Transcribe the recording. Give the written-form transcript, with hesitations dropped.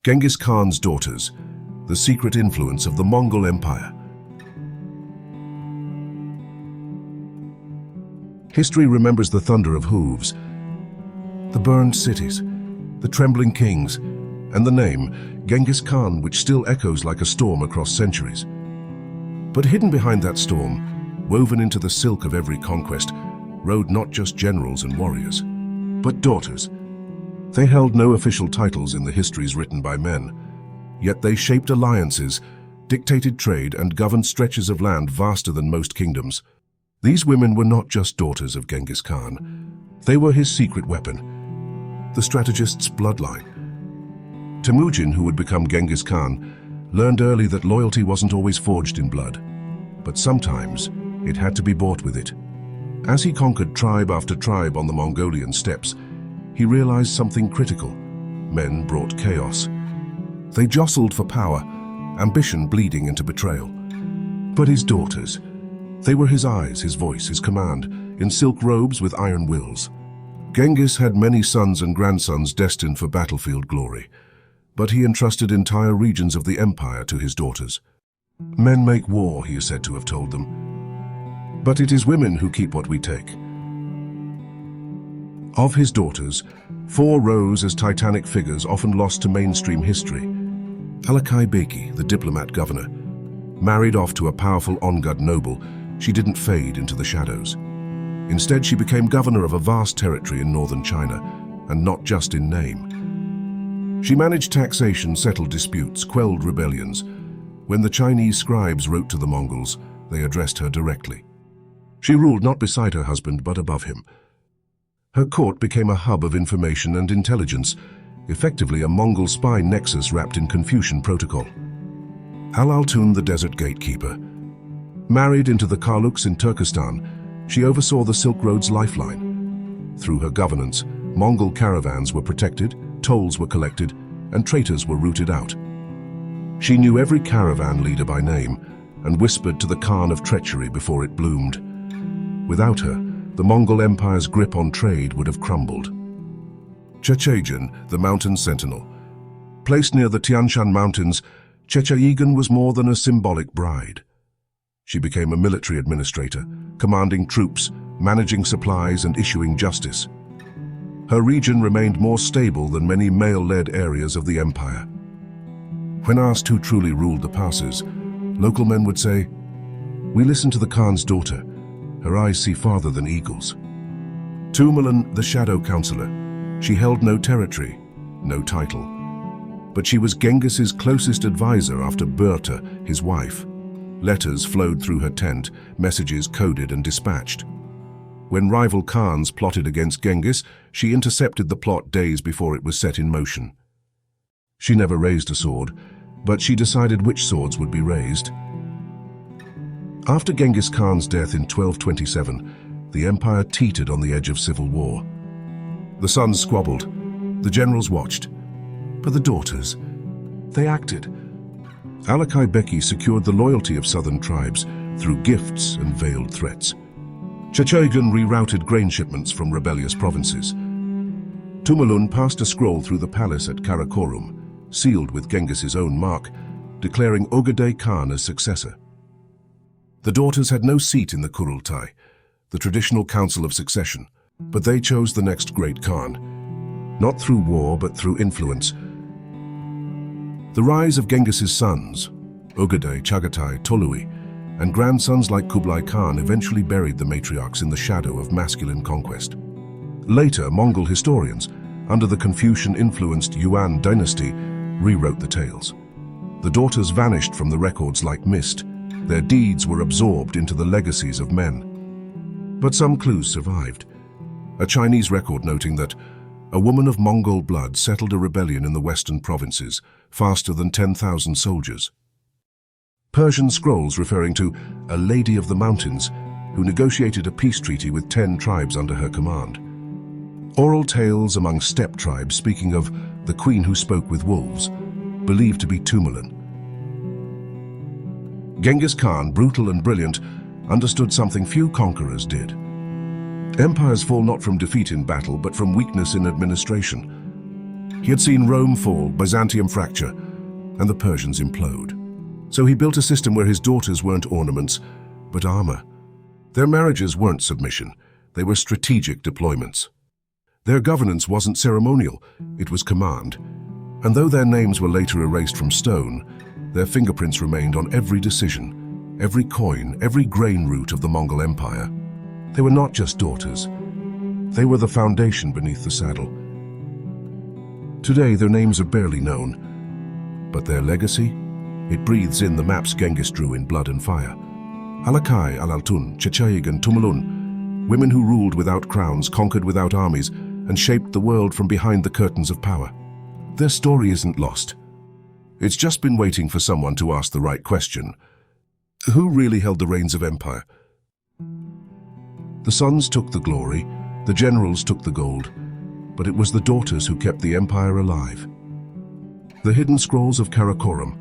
Genghis Khan's daughters, the secret influence of the Mongol Empire. History remembers the thunder of hooves, the burned cities, the trembling kings, and the name Genghis Khan, which still echoes like a storm across centuries. But hidden behind that storm, woven into the silk of every conquest, rode not just generals and warriors, but daughters. They held no official titles in the histories written by men, yet they shaped alliances, dictated trade, and governed stretches of land vaster than most kingdoms. These women were not just daughters of Genghis Khan. They were his secret weapon, the strategist's bloodline. Temujin, who would become Genghis Khan, learned early that loyalty wasn't always forged in blood, but sometimes it had to be bought with it. As he conquered tribe after tribe on the Mongolian steppes, he realized something critical. Men brought chaos. They jostled for power, ambition bleeding into betrayal. But his daughters, they were his eyes, his voice, his command, in silk robes with iron wills. Genghis had many sons and grandsons destined for battlefield glory, but he entrusted entire regions of the empire to his daughters. Men make war, he is said to have told them, but it is women who keep what we take. Of his daughters, 4 rose as titanic figures often lost to mainstream history. Alakai Beki, the diplomat governor, married off to a powerful Ongud noble, she didn't fade into the shadows. Instead, she became governor of a vast territory in northern China, and not just in name. She managed taxation, settled disputes, quelled rebellions. When the Chinese scribes wrote to the Mongols, they addressed her directly. She ruled not beside her husband, but above him. Her court became a hub of information and intelligence, effectively a Mongol spy nexus wrapped in Confucian protocol. Al-Altun, the desert gatekeeper, married into the Karluks in Turkestan, she oversaw the Silk Road's lifeline. Through her governance, Mongol caravans were protected, tolls were collected, and traitors were rooted out. She knew every caravan leader by name and whispered to the Khan of treachery before it bloomed. Without her, the Mongol Empire's grip on trade would have crumbled. Chechagin, the mountain sentinel. Placed near the Tian Shan Mountains, Chechagin was more than a symbolic bride. She became a military administrator, commanding troops, managing supplies, and issuing justice. Her region remained more stable than many male-led areas of the empire. When asked who truly ruled the passes, local men would say, "We listen to the Khan's daughter. Her eyes see farther than eagles." Tumalin, the shadow counselor. She held no territory, no title. But she was Genghis's closest advisor after Berta, his wife. Letters flowed through her tent, messages coded and dispatched. When rival Khans plotted against Genghis, she intercepted the plot days before it was set in motion. She never raised a sword, but she decided which swords would be raised. After Genghis Khan's death in 1227, the empire teetered on the edge of civil war. The sons squabbled, the generals watched, but the daughters, they acted. Alakai Beki secured the loyalty of southern tribes through gifts and veiled threats. Chechagin rerouted grain shipments from rebellious provinces. Tumalun passed a scroll through the palace at Karakorum, sealed with Genghis's own mark, declaring Ogedei Khan as successor. The daughters had no seat in the Kurultai, the traditional council of succession, but they chose the next great Khan, not through war but through influence. The rise of Genghis's sons, Ogedei, Chagatai, Tolui, and grandsons like Kublai Khan eventually buried the matriarchs in the shadow of masculine conquest. Later, Mongol historians, under the Confucian-influenced Yuan dynasty, rewrote the tales. The daughters vanished from the records like mist. Their deeds were absorbed into the legacies of men. But some clues survived. A Chinese record noting that a woman of Mongol blood settled a rebellion in the western provinces, faster than 10,000 soldiers. Persian scrolls referring to a lady of the mountains who negotiated a peace treaty with 10 tribes under her command. Oral tales among steppe tribes speaking of the queen who spoke with wolves, believed to be Tumalin. Genghis Khan, brutal and brilliant, understood something few conquerors did. Empires fall not from defeat in battle, but from weakness in administration. He had seen Rome fall, Byzantium fracture, and the Persians implode. So he built a system where his daughters weren't ornaments, but armor. Their marriages weren't submission, they were strategic deployments. Their governance wasn't ceremonial, it was command. And though their names were later erased from stone, their fingerprints remained on every decision, every coin, every grain root of the Mongol Empire. They were not just daughters. They were the foundation beneath the saddle. Today, their names are barely known, but their legacy? It breathes in the maps Genghis drew in blood and fire. Alakai, Alaltun, Chechayig and Tumulun, women who ruled without crowns, conquered without armies, and shaped the world from behind the curtains of power. Their story isn't lost. It's just been waiting for someone to ask the right question. Who really held the reins of empire? The sons took the glory, the generals took the gold, but it was the daughters who kept the empire alive. The hidden scrolls of Karakoram,